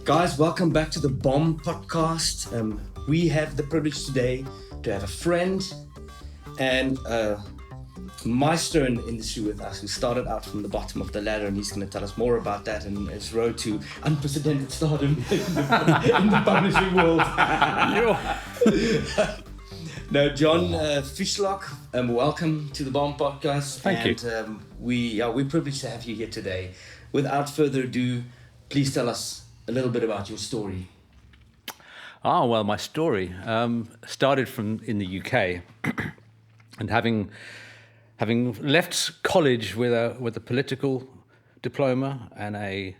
Guys, welcome back to the Bomb Podcast. We have the privilege today to have a friend and a maestro in the industry with us who started out from the bottom of the ladder, and he's going to tell us more about that and his road to unprecedented stardom in the publishing world. Now, John Fishlock, welcome to the Bomb Podcast. Thank you. We're privileged to have you here today. Without further ado, please tell us a little bit about your story. Well, my story started in the UK, and having left college with a political diploma and a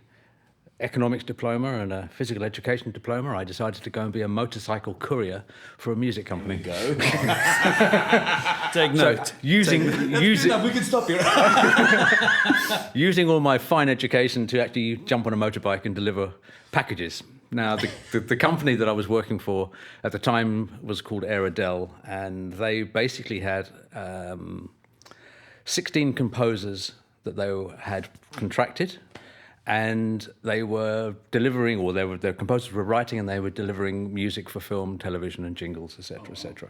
economics diploma and a physical education diploma, I decided to go and be a motorcycle courier for a music company. Go. Take note. So, using we can stop here. Using all my fine education to actually jump on a motorbike and deliver packages. Now, the company that I was working for at the time was called Airedale, and they basically had 16 composers that they had contracted, and they were delivering, or their composers were writing, and they were delivering music for film, television, and jingles, etc., etc.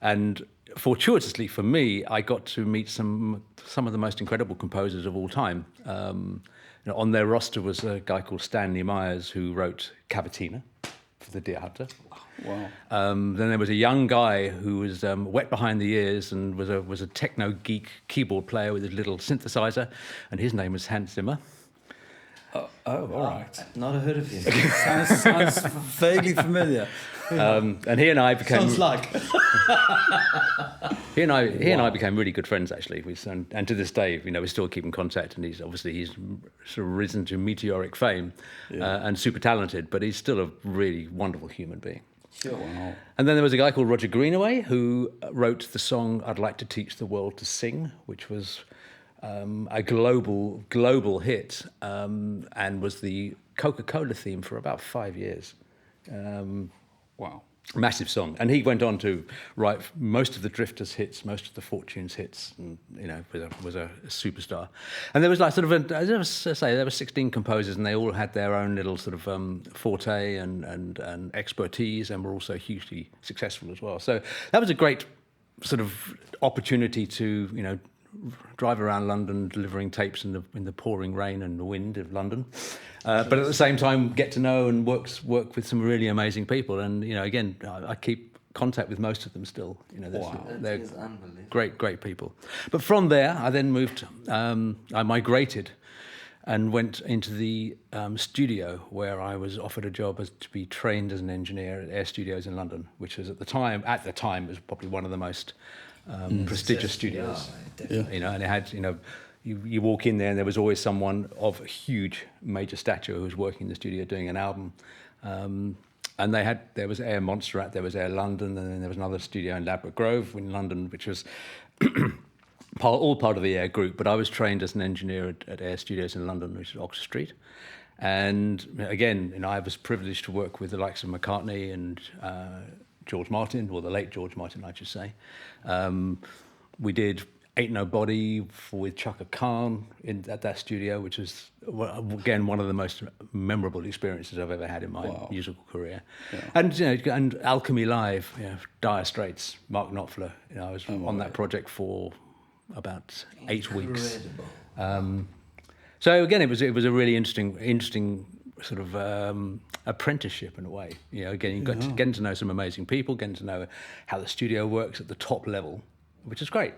And fortuitously for me, I got to meet some of the most incredible composers of all time. On their roster was a guy called Stanley Myers, who wrote Cavatina for the Deer Hunter. Wow. Then there was a young guy who was wet behind the ears and was a techno geek keyboard player with his little synthesizer, and his name was Hans Zimmer. All right. Not heard of him. Sounds vaguely familiar. And he and I became. Sounds like. He and I became really good friends, actually. And to this day, we still keep in contact. And he's sort of risen to meteoric fame, and super talented. But he's still a really wonderful human being. Sure. Wow. And then there was a guy called Roger Greenaway who wrote the song "I'd Like to Teach the World to Sing," which was a global hit, and was the Coca-Cola theme for about 5 years. Wow. Massive song. And he went on to write most of the Drifters hits, most of the Fortunes hits, and was a superstar. And there was there were 16 composers, and they all had their own little sort of forte and expertise, and were also hugely successful as well. So that was a great sort of opportunity to drive around London delivering tapes in the pouring rain and the wind of London, but at the same time get to know and work with some really amazing people. And again, I keep contact with most of them still. They're great people. But from there, I then moved. I migrated and went into the studio, where I was offered a job to be trained as an engineer at Air Studios in London, which was at the time was probably one of the most prestigious studios. Yeah, and it had, you walk in there and there was always someone of huge major stature who was working in the studio doing an album. And there was Air Montserrat, there was Air London, and then there was another studio in Ladbroke Grove in London, which was all part of the Air group. But I was trained as an engineer at Air Studios in London, which is Oxford Street. And again, I was privileged to work with the likes of McCartney and George Martin, or the late George Martin, I should say. We did Ain't Nobody with Chaka Khan at that studio, which was, again, one of the most memorable experiences I've ever had in my musical career. Yeah. And Alchemy Live, Dire Straits, Mark Knopfler. I was on that project for about 8 weeks. So again, it was a really interesting sort of apprenticeship in a way. Again, you got getting to know some amazing people, getting to know how the studio works at the top level, which is great.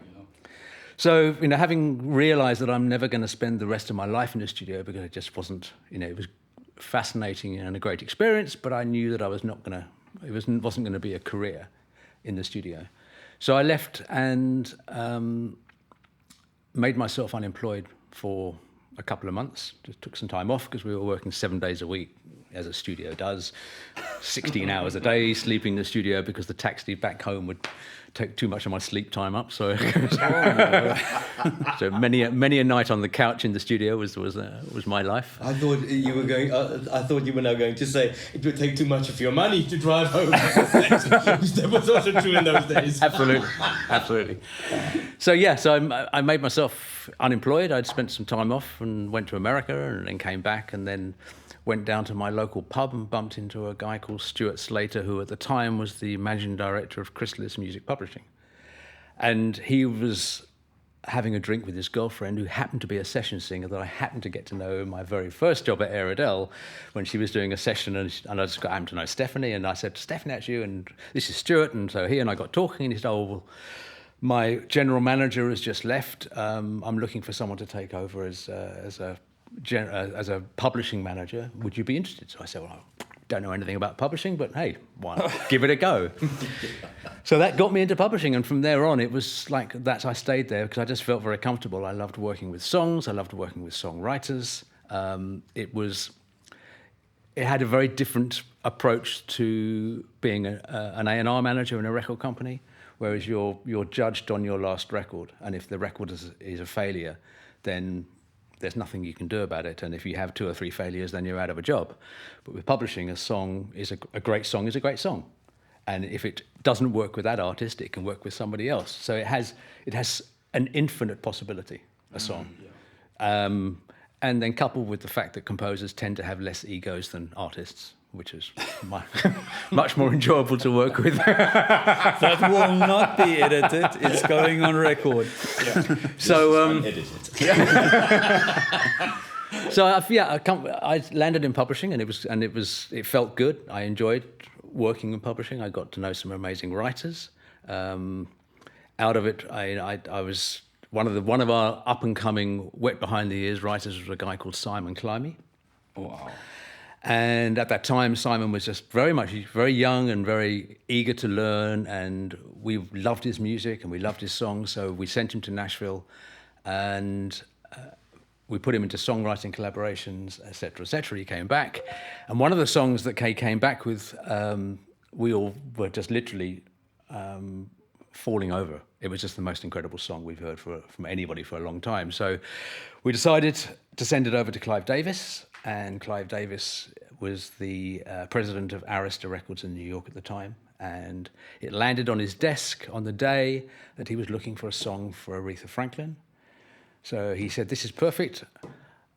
So, having realised that I'm never going to spend the rest of my life in the studio, because it just wasn't, it was fascinating and a great experience, but I knew that I was not going to, wasn't going to be a career in the studio. So I left and made myself unemployed for a couple of months. Just took some time off because we were working 7 days a week, as a studio does, 16 hours a day, sleeping in the studio because the taxi back home would take too much of my sleep time up. So, so many a night on the couch in the studio was my life. I thought you were going. I thought you were now going to say it would take too much of your money to drive home. That was also true in those days. Absolutely. So I made myself unemployed. I'd spent some time off and went to America and then came back and then went down to my local pub and bumped into a guy called Stuart Slater, who at the time was the managing director of Chrysalis Music Publishing. And he was having a drink with his girlfriend, who happened to be a session singer that I happened to get to know in my very first job at Airedale, when she was doing a session, and I just happened to know Stephanie, and I said, Stephanie, that's you, and this is Stuart. And so he and I got talking, and he said, oh, well, my general manager has just left. I'm looking for someone to take over as a publishing manager. Would you be interested? So I said, well, I don't know anything about publishing, but hey, why not give it a go? So that got me into publishing, and from there on, it was like that. I stayed there because I just felt very comfortable. I loved working with songs. I loved working with songwriters. It had a very different approach to being an A&R manager in a record company, whereas you're judged on your last record, and if the record is a failure, then there's nothing you can do about it. And if you have 2 or 3 failures, then you're out of a job. But with publishing, a song is a great song is a great song. And if it doesn't work with that artist, it can work with somebody else. So it has an infinite possibility, a song. And then coupled with the fact that composers tend to have less egos than artists, which is much more enjoyable to work with. That will not be edited. It's going on record. Yeah. So, edited. So I landed in publishing, and it felt good. I enjoyed working in publishing. I got to know some amazing writers. Out of it, I was one of our up and coming wet behind the ears writers was a guy called Simon Climie. Wow. And at that time, Simon was just very young and very eager to learn, and we loved his music and we loved his songs. So we sent him to Nashville, and we put him into songwriting collaborations, et cetera, et cetera. He came back, and one of the songs that Kay came back with, we all were just literally falling over. It was just the most incredible song we've heard from anybody for a long time. So we decided to send it over to Clive Davis, and Clive Davis was the president of Arista Records in New York at the time, and it landed on his desk on the day that he was looking for a song for Aretha Franklin. So he said, this is perfect.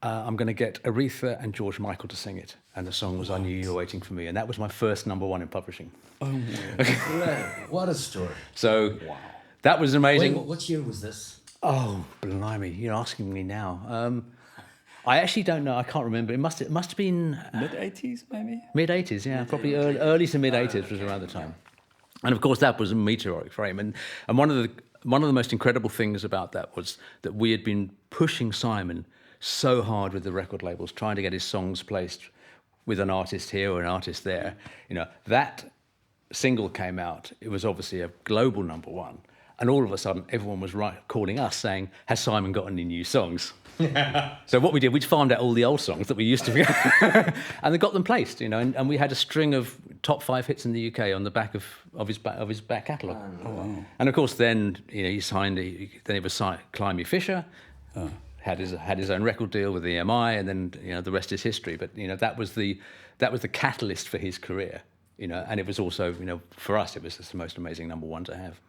I'm going to get Aretha and George Michael to sing it. And the song was I Knew You Were Waiting for Me. And that was my first #1 in publishing. Oh, my. What a story. So that was amazing. Wait, what year was this? Oh, blimey, you're asking me now. I actually don't know. I can't remember. It must have been... Mid-80s, maybe? Mid-80s, yeah. Probably early to mid-80s was around the time. And of course, that was a meteoric frame. And one of the most incredible things about that was that we had been pushing Simon so hard with the record labels, trying to get his songs placed with an artist here or an artist there. You know, that single came out. It was obviously a global #1. And all of a sudden, everyone was calling us saying, has Simon got any new songs? So what we did, we farmed out all the old songs that we used to be, and they got them placed, you know, and we had a string of top 5 hits in the UK on the back of his back catalogue. Oh, wow. And of course, then he signed. Then it was Climie Fisher, had his own record deal with EMI, and then the rest is history. But that was the catalyst for his career, and it was also for us it was just the most amazing #1 to have.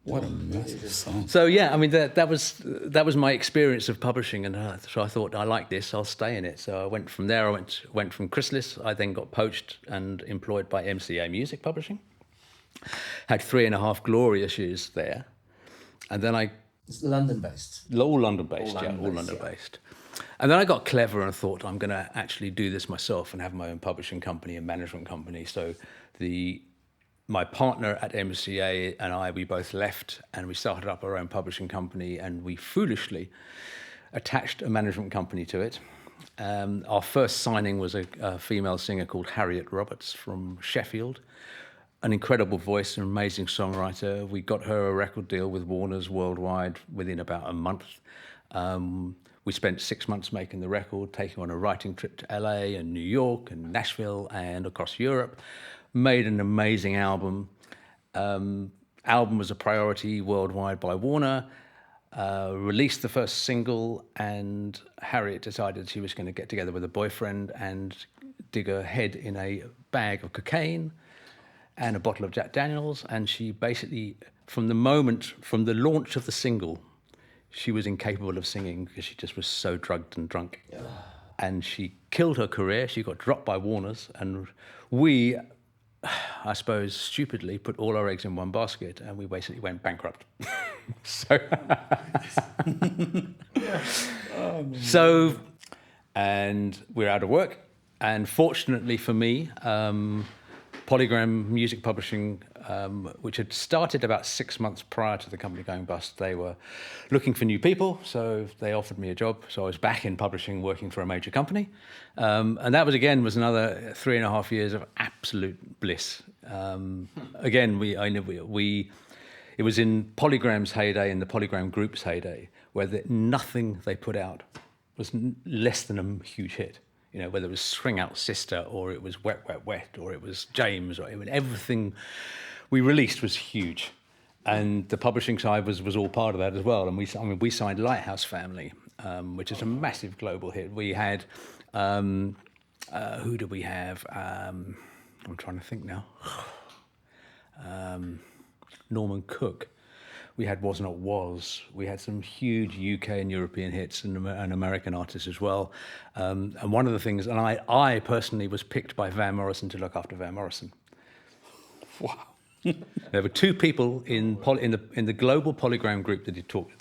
What a massive song. So yeah, I mean that was my experience of publishing, and so I thought I like this, I'll stay in it. So I went from there. I went from Chrysalis. I then got poached and employed by MCA Music Publishing. Had 3.5 glorious years there, and then It's London-based. all London-based. And then I got clever and thought I'm going to actually do this myself and have my own publishing company and management company. So my partner at MCA and we both left, and we started up our own publishing company, and we foolishly attached a management company to it. Our first signing was a female singer called Harriet Roberts from Sheffield, an incredible voice, an amazing songwriter. We got her a record deal with Warner's worldwide within about a month. We spent 6 months making the record, taking on a writing trip to LA and New York and Nashville and across Europe. Made an amazing album. Album was a priority worldwide by Warner. Released the first single, and Harriet decided she was going to get together with a boyfriend and dig her head in a bag of cocaine and a bottle of Jack Daniels. And she basically, from the launch of the single, she was incapable of singing because she just was so drugged and drunk. Yeah. and she killed her career. She got dropped by Warner's, and we, I suppose, stupidly put all our eggs in one basket, and we basically went bankrupt. So, and we're out of work. And fortunately for me, Polygram Music Publishing, which had started about 6 months prior to the company going bust, they were looking for new people, so they offered me a job. So I was back in publishing, working for a major company, and that was another 3.5 years of absolute bliss. Again, it was in Polygram's heyday, in the Polygram Group's heyday, where nothing they put out was less than a huge hit. You know, whether it was String Out Sister, or it was Wet, Wet, Wet, or it was James, or everything we released was huge. And the publishing side was all part of that as well. And we signed Lighthouse Family, which is a massive global hit. We had, who did we have? I'm trying to think now. Norman Cook. We had Was Not Was. We had some huge UK and European hits, and American artists as well. And one of the things, and I personally was picked by Van Morrison to look after Van Morrison. Wow. There were two people in the global Polygram group that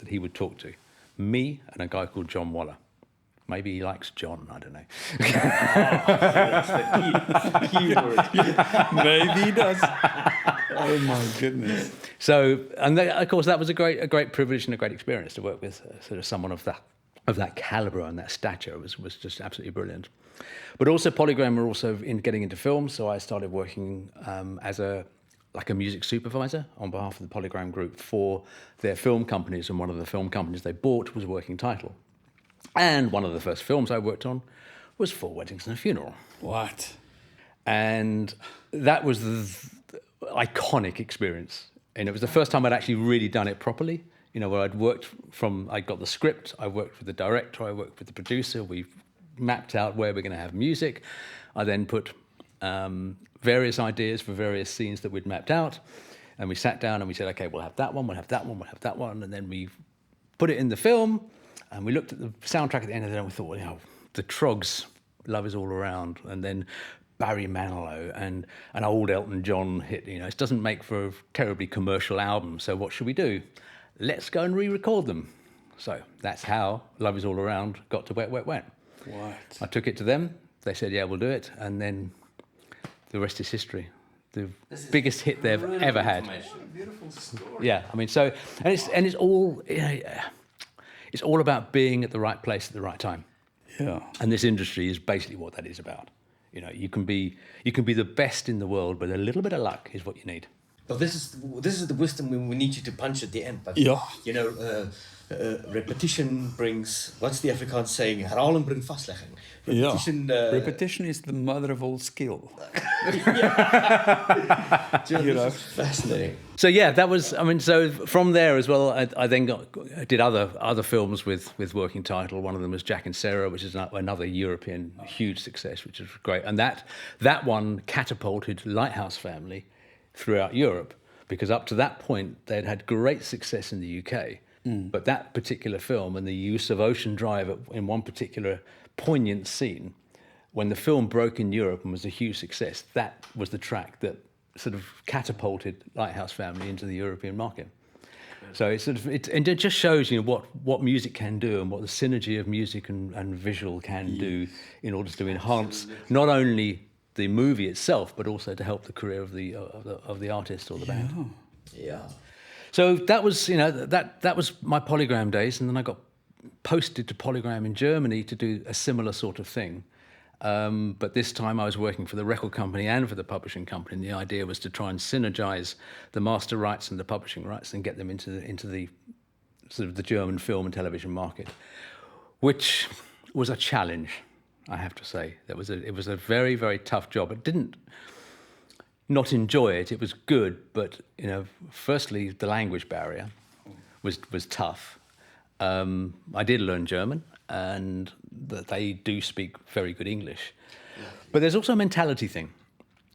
he would talk to, me and a guy called John Waller. Maybe he likes John, I don't know. That's the key word. Maybe he does. Oh my goodness. So, and of course, that was a great privilege and a great experience to work with sort of someone of that caliber and that stature was just absolutely brilliant. But also, Polygram were also getting into film, so I started working as a music supervisor on behalf of the Polygram Group for their film companies, and one of the film companies they bought was Working Title. And one of the first films I worked on was 4 Weddings and a Funeral. What? And that was the iconic experience. And it was the first time I'd actually really done it properly. You know, where I got the script, I worked with the director, I worked with the producer, we mapped out where we're going to have music. I then put various ideas for various scenes that we'd mapped out. And we sat down and we said, okay, we'll have that one, we'll have that one, we'll have that one. And then we put it in the film. And we looked at the soundtrack at the end of it and we thought, well, you know, the Trogs, Love Is All Around, and then Barry Manilow and an old Elton John hit. You know, it doesn't make for a terribly commercial album, so what should we do? Let's go and re-record them. So that's how Love Is All Around got to Wet, Wet, Wet. What? I took it to them. They said, yeah, we'll do it. And then the rest is history. The biggest hit they've ever had. What a beautiful story. Yeah, I mean, so, and it's all... You know, it's all about being at the right place at the right time. Yeah. And this industry is basically what that is about. You know, you can be the best in the world, but a little bit of luck is what you need. Well, this is the wisdom we need you to punch at the end. But Yeah. you know, repetition brings, what's the Afrikaans saying? Herhaling bring vastlegging. Repetition. Repetition is the mother of all skill. John, this is fascinating. So yeah, that was. I mean, so from there as well, I then did other films with Working Title. One of them was Jack and Sarah, which is another European huge success, which is great. And that one catapulted Lighthouse Family throughout Europe, because up to that point they'd had great success in the UK. But that particular film and the use of Ocean Drive in one particular poignant scene, when the film broke in Europe and was a huge success, that was the track that sort of catapulted Lighthouse Family into the European market. So it just shows, you know, what music can do and what the synergy of music and visual can do in order to enhance not only the movie itself, but also to help the career of the artist or the band. Yeah. So that was, you know, that was my Polygram days, and then I got posted to Polygram in Germany to do a similar sort of thing. But this time I was working for the record company and for the publishing company, and the idea was to try and synergize the master rights and the publishing rights and get them into the sort of the German film and television market, which was a challenge, I have to say. It was a very, very tough job. I didn't not enjoy it. It was good, but you know, firstly, the language barrier was tough. I did learn German, and that they do speak very good English. But there's also a mentality thing.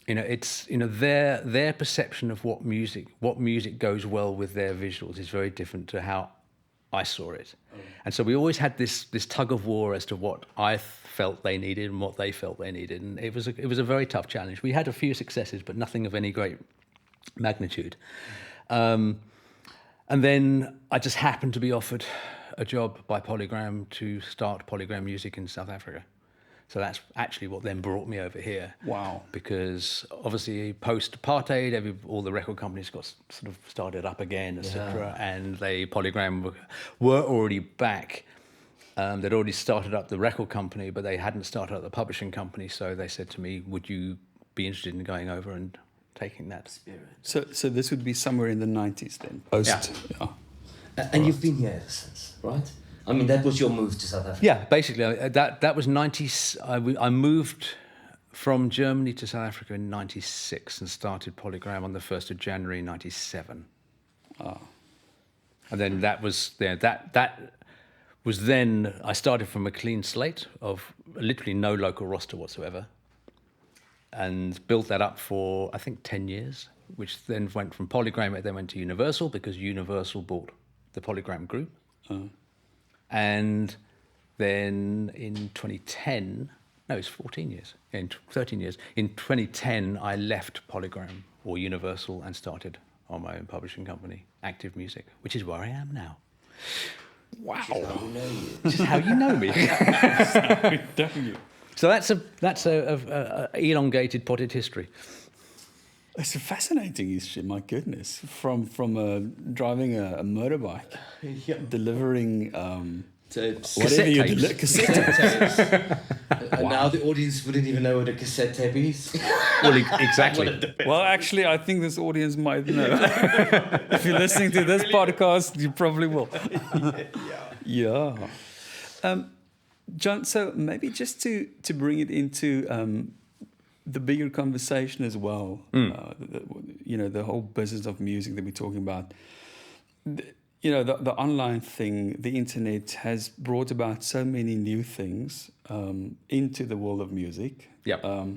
You know, it's, you know, their perception of what music goes well with their visuals is very different to how I saw it. And so we always had this tug of war as to what I felt they needed and what they felt they needed. And it was a very tough challenge. We had a few successes, but nothing of any great magnitude. And then I just happened to be offered a job by Polygram to start Polygram Music in South Africa. So that's actually what then brought me over here. Wow. Because obviously post-apartheid, all the record companies got sort of started up again, etc. And Polygram were already back. They'd already started up the record company, but they hadn't started up the publishing company. So they said to me, would you be interested in going over and taking that spirit? So this would be somewhere in the 90s then? Post. Yeah. And you've been here ever since, right? I mean, that was your move to South Africa. Yeah, basically, that was 90. I moved from Germany to South Africa in 96 and started Polygram on the 1st of January 97. And then that was then I started from a clean slate of literally no local roster whatsoever, and built that up for I think 10 years, which then went from Polygram. It then went to Universal because Universal bought the Polygram group. And then in 2010, no, it's 14 years, in 13 years. In 2010, I left Polygram or Universal and started on my own publishing company, Active Music, which is where I am now. Wow. This is how you know me. Don't you? So that's a elongated potted history. It's a fascinating history, my goodness. From driving a motorbike, delivering whatever you deliver, cassette tapes. And now the audience wouldn't even know what a cassette tape is. Well, exactly. Well, actually, I think this audience might know. If you're listening to this podcast, you probably will. Yeah. John, so maybe just to bring it into the bigger conversation as well, the whole business of music that we're talking about, the online thing, the internet has brought about so many new things into the world of music. Yeah.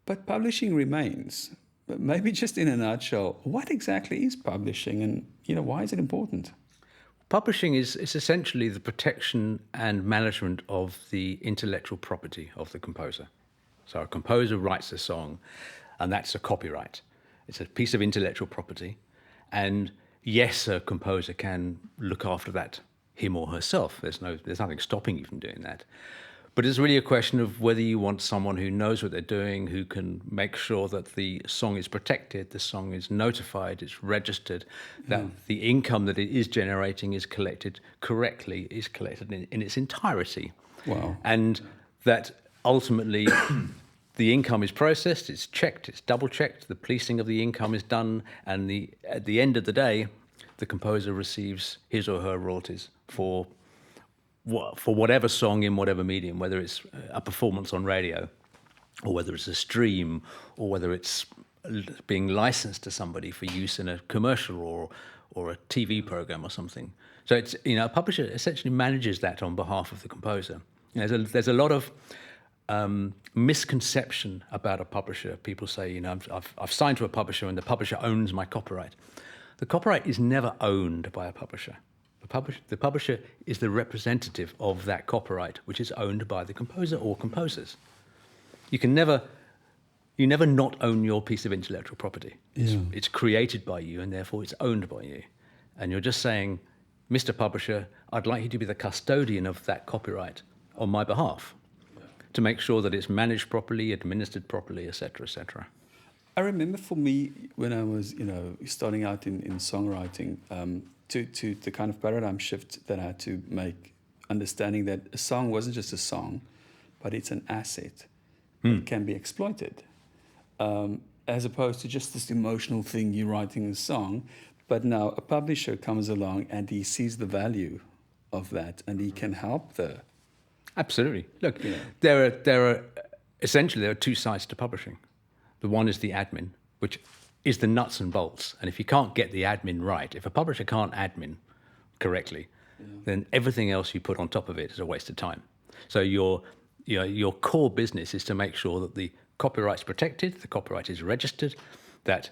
But publishing remains. But maybe just in a nutshell, what exactly is publishing, and why is it important? Publishing is essentially the protection and management of the intellectual property of the composer. So a composer writes a song, and that's a copyright. It's a piece of intellectual property. And yes, a composer can look after that, him or herself. There's nothing stopping you from doing that. But it's really a question of whether you want someone who knows what they're doing, who can make sure that the song is protected, the song is notified, it's registered, that the income that it is generating is collected correctly, is collected in its entirety. Wow. And that ultimately the income is processed, it's checked, it's double-checked, the policing of the income is done, and at the end of the day, the composer receives his or her royalties for whatever song in whatever medium, whether it's a performance on radio, or whether it's a stream, or whether it's being licensed to somebody for use in a commercial or a TV program or something. So it's a publisher essentially manages that on behalf of the composer. There's a lot of misconception about a publisher. People say, I've signed to a publisher and the publisher owns my copyright. The copyright is never owned by a publisher. The publisher is the representative of that copyright, which is owned by the composer or composers. You never not own your piece of intellectual property. It's created by you, and therefore it's owned by you. And you're just saying, Mr. Publisher, I'd like you to be the custodian of that copyright on my behalf, to make sure that it's managed properly, administered properly, etc., etc. I remember for me, when I was, starting out in songwriting, to the kind of paradigm shift that I had to make, understanding that a song wasn't just a song, but it's an asset that can be exploited, as opposed to just this emotional thing, you writing a song. But now a publisher comes along and he sees the value of that, and he can help the... Absolutely. Look, there are two sides to publishing. The one is the admin, which is the nuts and bolts. And if you can't get the admin right, if a publisher can't admin correctly, then everything else you put on top of it is a waste of time. So your core business is to make sure that the copyright's protected, the copyright is registered, that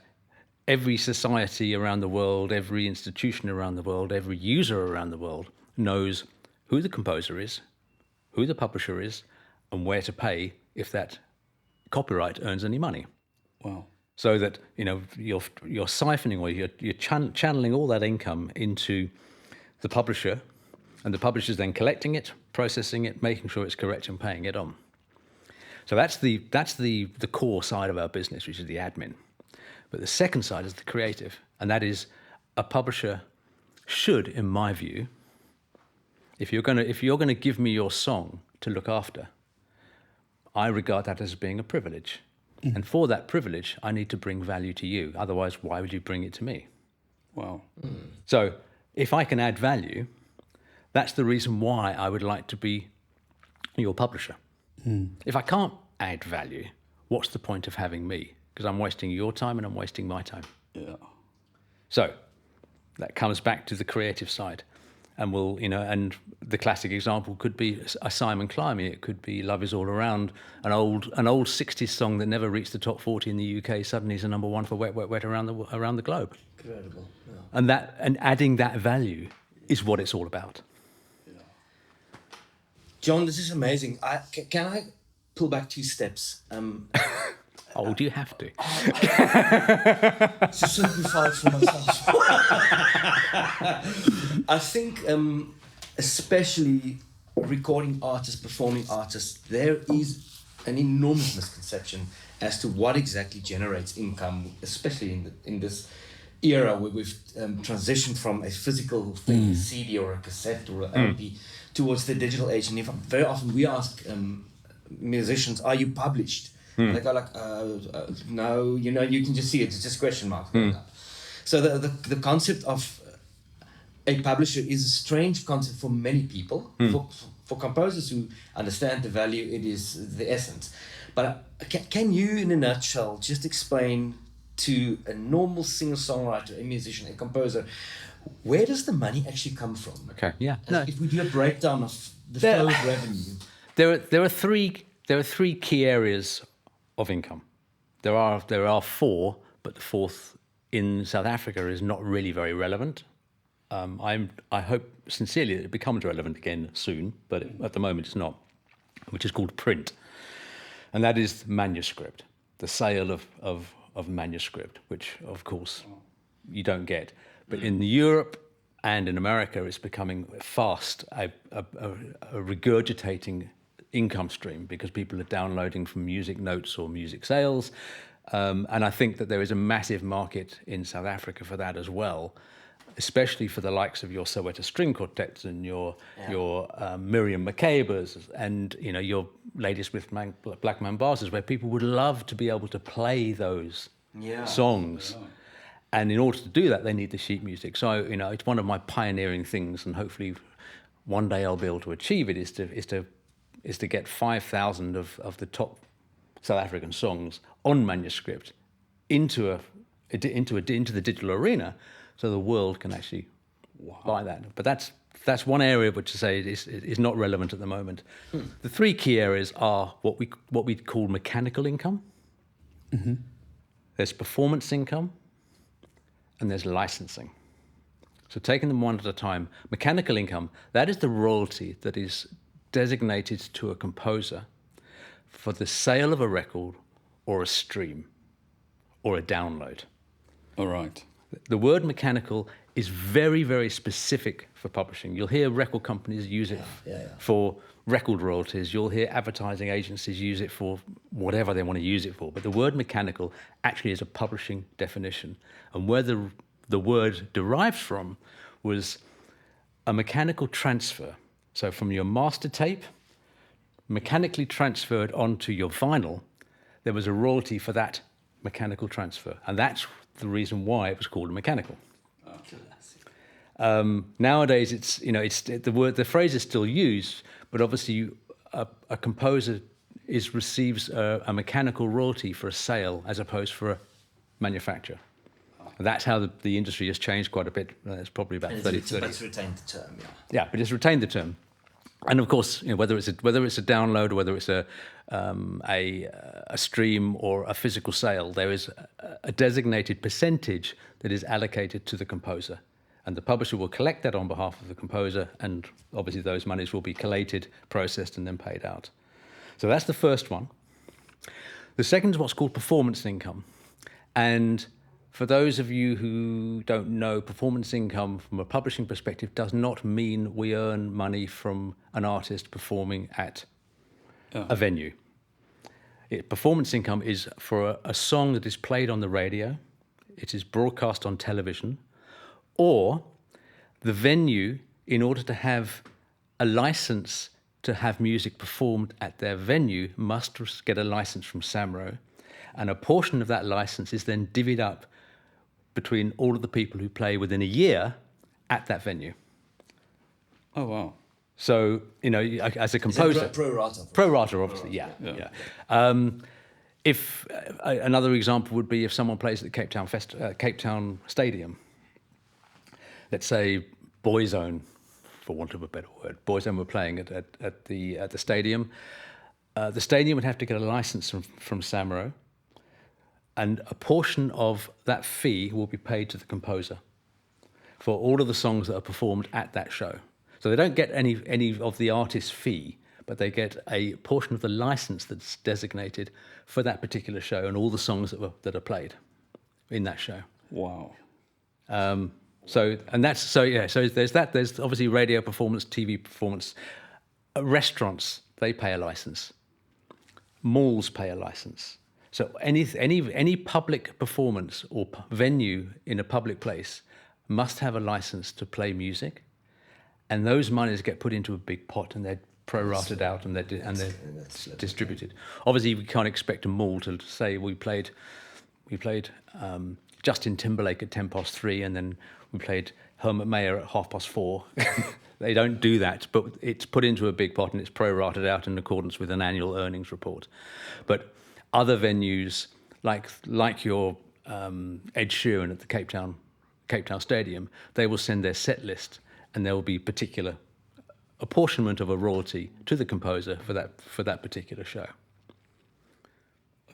every society around the world, every institution around the world, every user around the world knows who the composer is, who the publisher is, and where to pay if that copyright earns any money. Wow. So that you're siphoning or you're channeling all that income into the publisher, and the publisher's then collecting it, processing it, making sure it's correct, and paying it on. So that's the core side of our business, which is the admin. But the second side is the creative, and that is a publisher should, in my view, if you're gonna give me your song to look after, I regard that as being a privilege. And for that privilege, I need to bring value to you. Otherwise, why would you bring it to me? Wow. So if I can add value, that's the reason why I would like to be your publisher. If I can't add value, what's the point of having me? Because I'm wasting your time and I'm wasting my time. Yeah. So that comes back to the creative side. And and the classic example could be a Simon Climie. It could be "Love Is All Around," an old '60s song that never reached the top 40 in the UK. Suddenly, is a number one for "Wet, Wet, Wet" around the globe. Incredible. Yeah. And adding that value is what it's all about. Yeah. John, this is amazing. Can I pull back 2 steps? Oh, do you have to? To simplify it for myself. I think, especially recording artists, performing artists, there is an enormous misconception as to what exactly generates income, especially in this era where we've transitioned from a physical thing, a CD or a cassette or an LP, towards the digital age. And very often we ask musicians, "Are you published?" They go like, "No, you can just see it. It's just question marks." So the concept of a publisher is a strange concept for many people. For composers who understand the value, it is the essence. But can you, in a nutshell, just explain to a normal singer-songwriter, a musician, a composer, where does the money actually come from? Okay, yeah. If we do a breakdown of the flow of revenue. There are three key areas of income. There are 4, but the 4th in South Africa is not really very relevant. I hope sincerely that it becomes relevant again soon, but at the moment it's not, which is called print. And that is manuscript, the sale of manuscript, which of course you don't get. But in Europe and in America, it's becoming fast a regurgitating income stream because people are downloading from music notes or music sales. And I think that there is a massive market in South Africa for that as well, especially for the likes of your Soweto string quartets and your Miriam Makebas and your Ladysmith Black Mambasas, where people would love to be able to play those songs. Yeah. And in order to do that, they need the sheet music. So it's one of my pioneering things, and hopefully one day I'll be able to achieve it. Is to get 5,000 of the top South African songs on manuscript into the digital arena, so the world can actually buy that. But that's one area which to say is not relevant at the moment. The 3 key areas are what we call mechanical income. There's performance income, and there's licensing. So taking them one at a time, mechanical income, that is the royalty that is designated to a composer for the sale of a record or a stream or a download. All right. The word mechanical is very, very specific for publishing. You'll hear record companies use it for record royalties. You'll hear advertising agencies use it for whatever they want to use it for. But the word mechanical actually is a publishing definition. And where the word derives from was a mechanical transfer. So from your master tape, mechanically transferred onto your vinyl, there was a royalty for that mechanical transfer. And that's the reason why it was called a mechanical. Nowadays, the phrase is still used, but obviously a composer receives a mechanical royalty for a sale as opposed for a manufacture. And that's how the industry has changed quite a bit. It's probably about 30. But it's retained the term, Yeah, but it's retained the term. And of course, whether it's a download or whether it's a stream or a physical sale, there is a designated percentage that is allocated to the composer, and the publisher will collect that on behalf of the composer, and obviously those monies will be collated, processed, and then paid out. So that's the first one. The second is what's called performance income, and for those of you who don't know, performance income from a publishing perspective does not mean we earn money from an artist performing at a venue. Performance income is for a song that is played on the radio, it is broadcast on television, or the venue, in order to have a license to have music performed at their venue, must get a license from SAMRO, and a portion of that license is then divvied up between all of the people who play within a year at that venue. Oh, wow. So, as a composer... Pro rata? Pro rata, obviously, yeah. If another example would be if someone plays at the Cape Town Stadium, let's say Boyzone, for want of a better word, Boyzone were playing at the stadium, the stadium would have to get a license from SAMRO, and a portion of that fee will be paid to the composer for all of the songs that are performed at that show. So they don't get any of the artist's fee, but they get a portion of the license that's designated for that particular show and all the songs that are played in that show. Wow. So there's that. There's obviously radio performance, TV performance. Restaurants, they pay a license. Malls pay a license. So any public performance or venue in a public place must have a license to play music, and those monies get put into a big pot and they're prorated out and they're distributed. Obviously, we can't expect a mall to say we played Justin Timberlake at 3:10, and then we played Helmut Mayer at 4:30. They don't do that, but it's put into a big pot and it's prorated out in accordance with an annual earnings report. But other venues, like your Ed Sheeran at the Cape Town Stadium, they will send their set list, and there will be particular apportionment of a royalty to the composer for that particular show.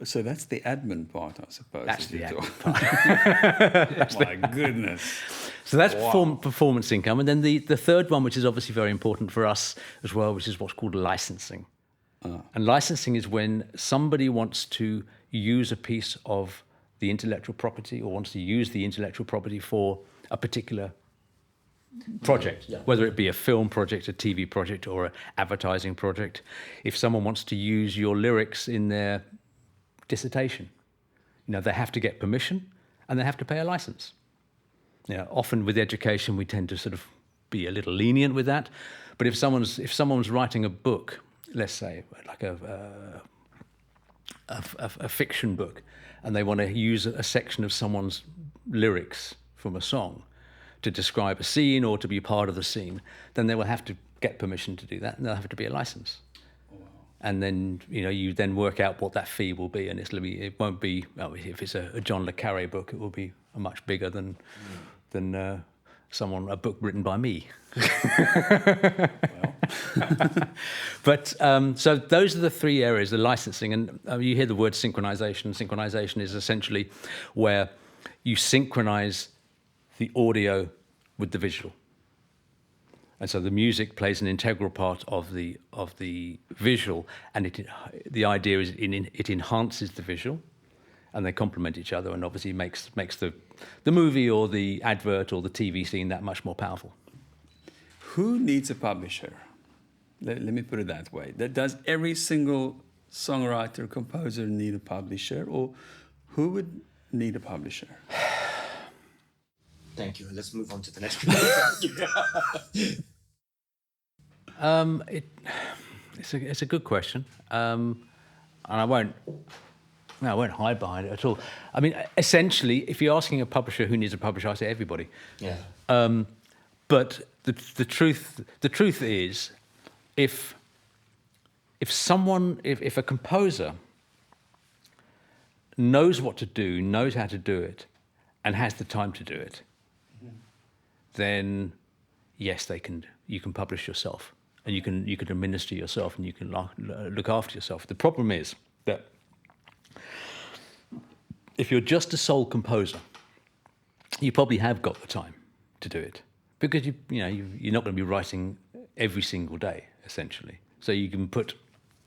So that's the admin part, I suppose. That's the admin part. My goodness. So that's performance income. And then the third one, which is obviously very important for us as well, which is what's called licensing. And licensing is when somebody wants to use a piece of the intellectual property or wants to use the intellectual property for a particular project, whether it be a film project, a TV project, or an advertising project. If someone wants to use your lyrics in their dissertation, they have to get permission and they have to pay a license. Often with education, we tend to sort of be a little lenient with that. But if someone's writing a book, let's say like a fiction book, and they want to use a section of someone's lyrics from a song to describe a scene or to be part of the scene, then they will have to get permission to do that, and there'll have to be a license. And then you then work out what that fee will be, and it won't be, if it's a John le Carré book, it will be much bigger than a book written by me. But so those are the three areas: the licensing, and you hear the word synchronization. Synchronization is essentially where you synchronize the audio with the visual. And so the music plays an integral part of the visual, and the idea is it enhances the visual, and they complement each other, and obviously makes the movie or the advert or the TV scene that much more powerful. Who needs a publisher? Let me put it that way. Does every single songwriter, composer need a publisher, or who would need a publisher? Thank you. Let's move on to the next one. It's a good question, and I won't hide behind it at all. I mean, essentially, if you're asking a publisher who needs a publisher, I say everybody. Yeah. But the truth is, if a composer knows what to do, knows how to do it, and has the time to do it, then yes, you can publish yourself and you can administer yourself, and you can look after yourself. The problem is that if you're just a sole composer, you probably have got the time to do it, because you're not going to be writing every single day, essentially. So you can put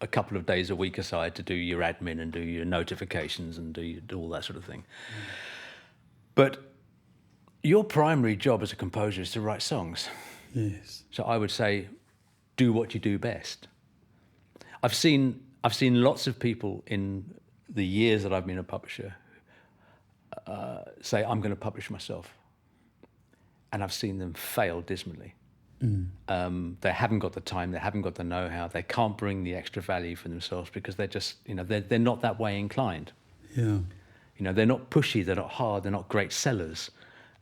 a couple of days a week aside to do your admin and do your notifications and do all that sort of thing. But your primary job as a composer is to write songs. Yes. So I would say, do what you do best. I've seen lots of people in the years that I've been a publisher say, I'm going to publish myself. And I've seen them fail dismally. They haven't got the time, they haven't got the know-how, they can't bring the extra value for themselves because they're just, they're not that way inclined. Yeah. They're not pushy, they're not hard, they're not great sellers.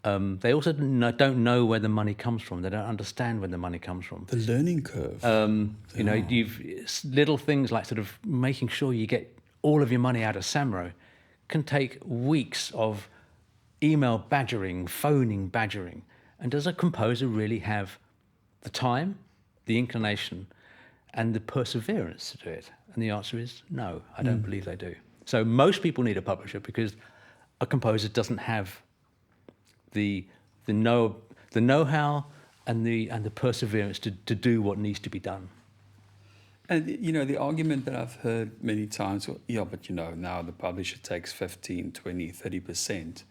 They also don't know where the money comes from. They don't understand where the money comes from. The learning curve. You've little things like sort of making sure you get all of your money out of Samro can take weeks of email badgering, phoning badgering. And does a composer really have the time, the inclination, and the perseverance to do it? And the answer is no, I don't believe they do. So most people need a publisher because a composer doesn't have the know-how and the perseverance to do what needs to be done. And the argument that I've heard many times, well, yeah, but now the publisher takes 15, 20, 30%.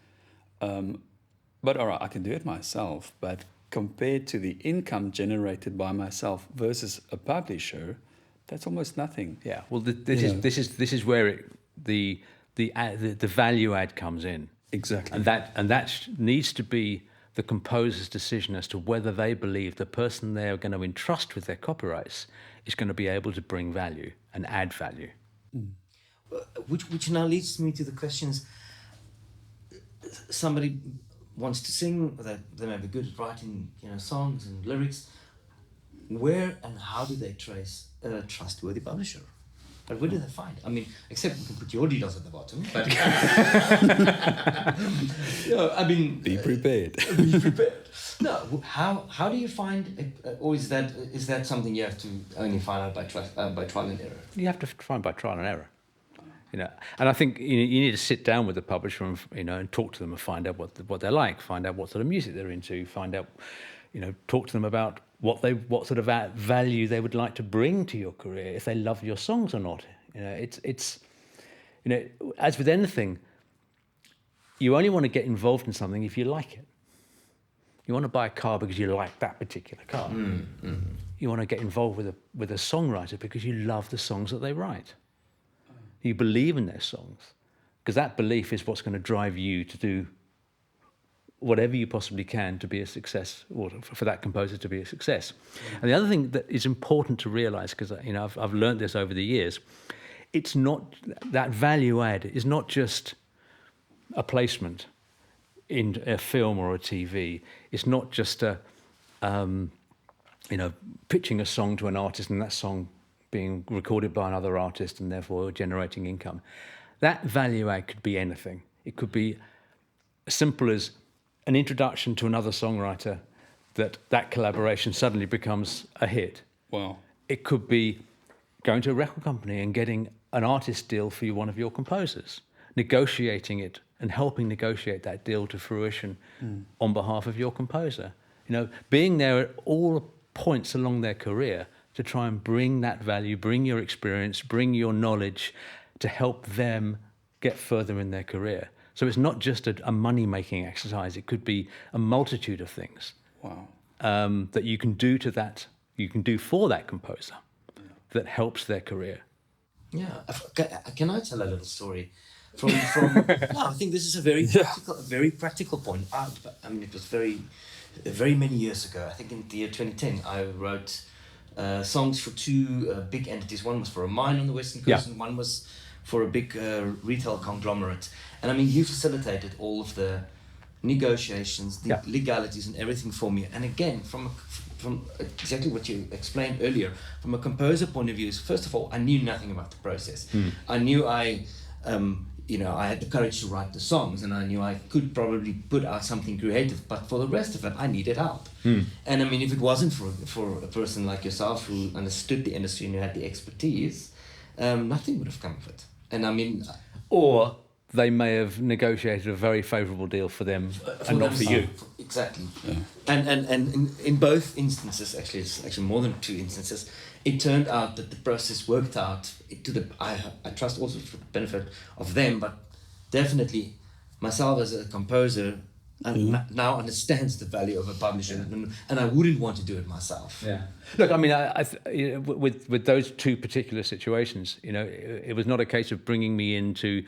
But all right, I can do it myself. But compared to the income generated by myself versus a publisher, that's almost nothing. Yeah. Well, this is where the value add comes in. Exactly. And that needs to be the composer's decision as to whether they believe the person they're going to entrust with their copyrights is going to be able to bring value and add value. Which now leads me to the questions. Somebody wants to sing, they may be good at writing, songs and lyrics. Where and how do they trace a trustworthy publisher? But where do they find? I mean, except you can put your details at the bottom. But be prepared. Be prepared. No, how do you find it, or is that something you have to only find out by trial and error? You have to find by trial and error. And I think you need to sit down with the publisher and talk to them and find out what they're like, find out what sort of music they're into, find out, talk to them about what sort of value they would like to bring to your career, if they love your songs or not. It's as with anything, you only want to get involved in something if you like it. You want to buy a car because you like that particular car. You want to get involved with a songwriter because you love the songs that they write. You believe in their songs, because that belief is what's going to drive you to do whatever you possibly can to be a success, or for that composer to be a success. And the other thing that is important to realize, because I've learned this over the years, it's not that value add is not just a placement in a film or a TV. It's not just pitching a song to an artist and that song being recorded by another artist and therefore generating income. That value add could be anything. It could be as simple as an introduction to another songwriter that collaboration suddenly becomes a hit. Wow. It could be going to a record company and getting an artist deal for one of your composers, negotiating it and helping negotiate that deal to fruition on behalf of your composer. Being there at all points along their career to try and bring that value, bring your experience, bring your knowledge to help them get further in their career. So it's not just a money-making exercise. It could be a multitude of things. Wow. That you can do for that composer that helps their career. Yeah. Can I tell a little story? From no, I think this is a very practical point. I mean, it was very many years ago. I think in the year 2010, I wrote songs for two big entities. One was for a mine on the Western Coast, and one was for a big retail conglomerate. And I mean, you facilitated all of the negotiations, the legalities, and everything for me. And again, from exactly what you explained earlier, from a composer point of view, is first of all, I knew nothing about the process. I knew I had the courage to write the songs, and I knew I could probably put out something creative, but for the rest of it, I needed help. And I mean, if it wasn't for a person like yourself who understood the industry and who had the expertise, nothing would have come of it. And I mean... Or they may have negotiated a very favourable deal for them and not for you. Exactly. Yeah. And in both instances, actually, it's actually more than 2 instances, it turned out that the process worked out I trust also for the benefit of them, but definitely myself as a composer now understands the value of a publisher, and I wouldn't want to do it myself. Yeah. Look, I mean, with those 2 particular situations, it was not a case of bringing me in to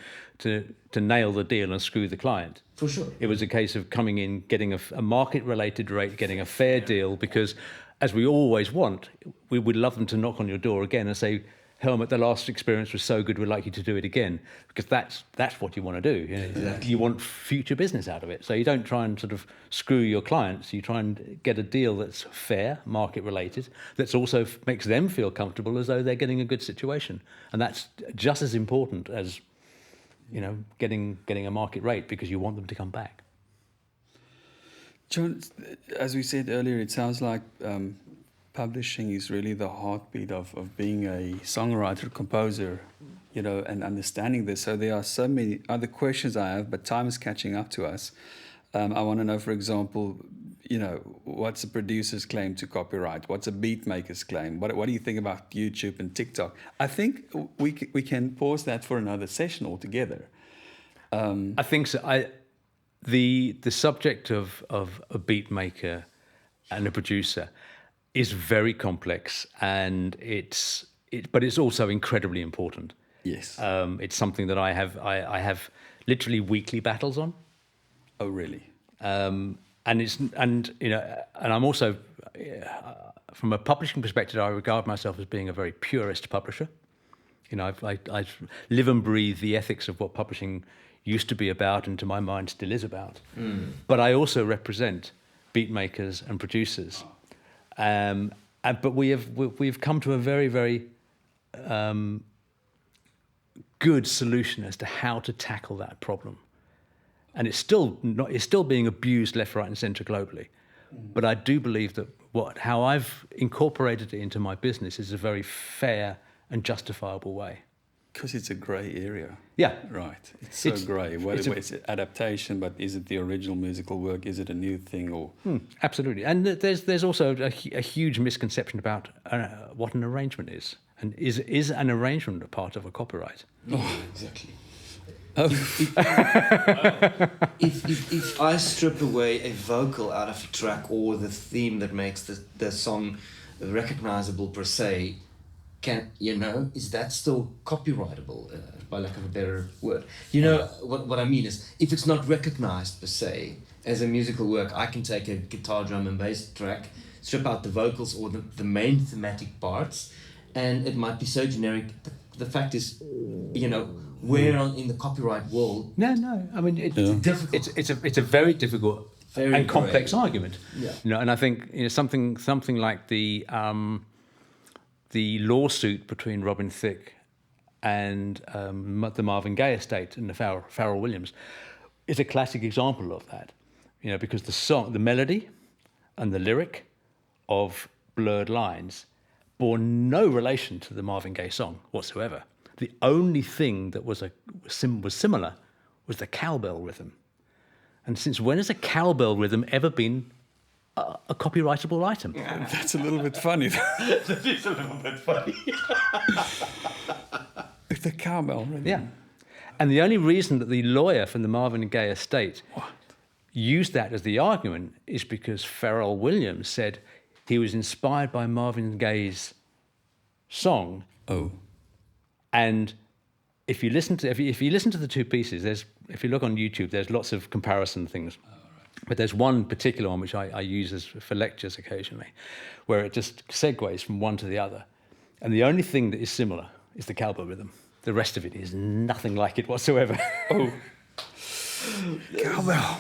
nail the deal and screw the client. For sure. It was a case of coming in, getting a market-related rate, getting a fair deal, because as we always want, we would love them to knock on your door again and say, Helmut, the last experience was so good, we'd like you to do it again, because that's what you want to do. Exactly. You want future business out of it. So you don't try and sort of screw your clients. You try and get a deal that's fair, market related, that's also makes them feel comfortable as though they're getting a good situation. And that's just as important as, getting a market rate, because you want them to come back. John, as we said earlier, it sounds like publishing is really the heartbeat of being a songwriter, composer, and understanding this. So there are so many other questions I have, but time is catching up to us. I want to know, for example, what's a producer's claim to copyright? What's a beat maker's claim? What do you think about YouTube and TikTok? I think we can pause that for another session altogether. I think so. The subject of a beat maker and a producer is very complex, and but it's also incredibly important. Yes. It's something that I have literally weekly battles on. Oh, really? And I'm also, from a publishing perspective, I regard myself as being a very purist publisher. I live and breathe the ethics of what publishing used to be about, and to my mind still is about. But I also represent beat makers and producers. But we've come to a very, very good solution as to how to tackle that problem. And it's still being abused left, right, and centre globally. But I do believe that how I've incorporated it into my business is a very fair and justifiable way. Because it's a grey area. Yeah. Right. It's so grey. It's adaptation, but is it the original musical work? Is it a new thing? Or absolutely. And there's also a huge misconception about what an arrangement is. And is an arrangement a part of a copyright? Oh, exactly. If I strip away a vocal out of a track, or the theme that makes the song recognizable per se, is that still copyrightable, by lack of a better word? What I mean is, if it's not recognized per se as a musical work, I can take a guitar, drum and bass track, strip out the vocals or the main thematic parts, and it might be so generic. The fact is, where in the copyright world? No. I mean, it's difficult. It's a very difficult and complex argument. Yeah. And I think something like the lawsuit between Robin Thicke and the Marvin Gay estate and the Farrell Williams is a classic example of that. Because the melody and the lyric of Blurred Lines bore no relation to the Marvin Gay song whatsoever. The only thing that was similar was the cowbell rhythm. And since when has a cowbell rhythm ever been a copyrightable item? That's a little bit funny. That is a little bit funny. The cowbell rhythm. Yeah. And the only reason that the lawyer from the Marvin Gay estate used that as the argument is because Farrell Williams said he was inspired by Marvin Gaye's song. Oh. And if you listen to the 2 pieces, if you look on YouTube, there's lots of comparison things. Oh, right. But there's one particular one which I use for lectures occasionally, where it just segues from one to the other. And the only thing that is similar is the cowbell rhythm. The rest of it is nothing like it whatsoever. Oh. Cowbell.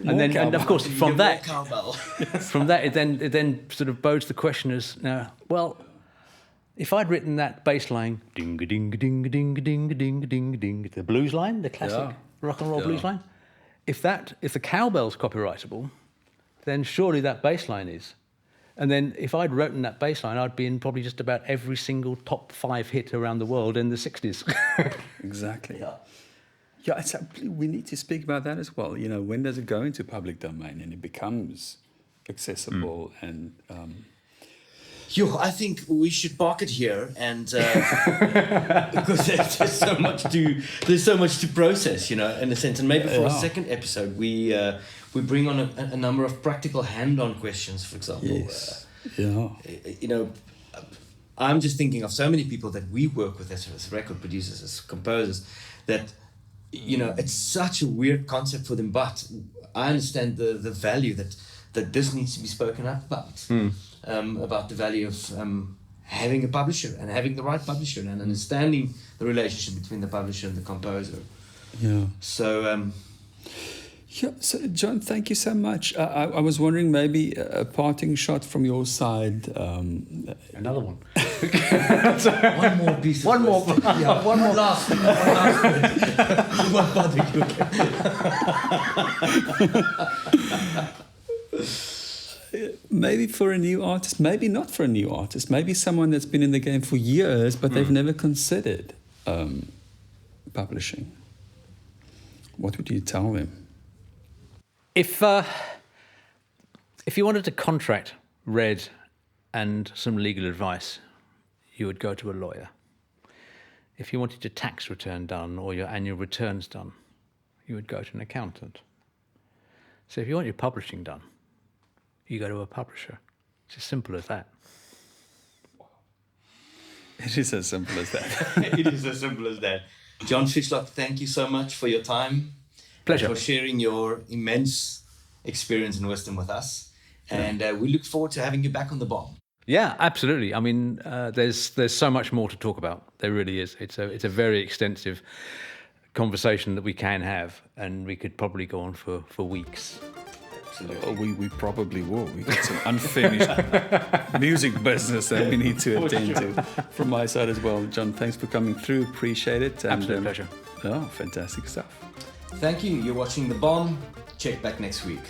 And of course from that it then sort of bodes the question as now, well, if I'd written that bass line, ding a ding a ding a ding a ding a ding a ding a ding, the blues line, the classic rock and roll blues line, if the cowbell's copyrightable, then surely that bass line is. And then if I'd written that bass line, I'd be in probably just about every single top 5 hit around the world in the 60s. Exactly. Yeah, we need to speak about that as well. You know, when does it go into public domain and it becomes accessible and... I think we should park it here, and because there's so much to process, you know, in a sense. And maybe for a second episode, we bring on a number of practical hand-on questions, for example. Yes. You know, I'm just thinking of so many people that we work with as record producers, as composers, that, you know, it's such a weird concept for them, but I understand the value that this needs to be spoken up about the value of having a publisher and having the right publisher and understanding the relationship between the publisher and the composer. Yeah. So, so John, thank you so much. I was wondering maybe a parting shot from your side. Another one. one more piece. One more. Yeah, one more last. Maybe for a new artist, maybe not for a new artist, maybe someone that's been in the game for years, but they've never considered publishing. What would you tell them? If you wanted to contract read and some legal advice, you would go to a lawyer. If you wanted your tax return done or your annual returns done, you would go to an accountant. So if you want your publishing done, you go to a publisher. It's as simple as that. It is as simple as that. It is as simple as that. John Fishlock, thank you so much for your time. Pleasure. And for sharing your immense experience and wisdom with us. And we look forward to having you back on the bomb. Yeah, absolutely. I mean, there's so much more to talk about. There really is. It's a very extensive conversation that we can have, and we could probably go on for weeks. Absolutely. We probably will. We've got some unfinished music business that we need to attend to. From my side as well. John, thanks for coming through. Appreciate it. And, Absolute pleasure. Oh, fantastic stuff. Thank you. You're watching The Bomb. Check back next week.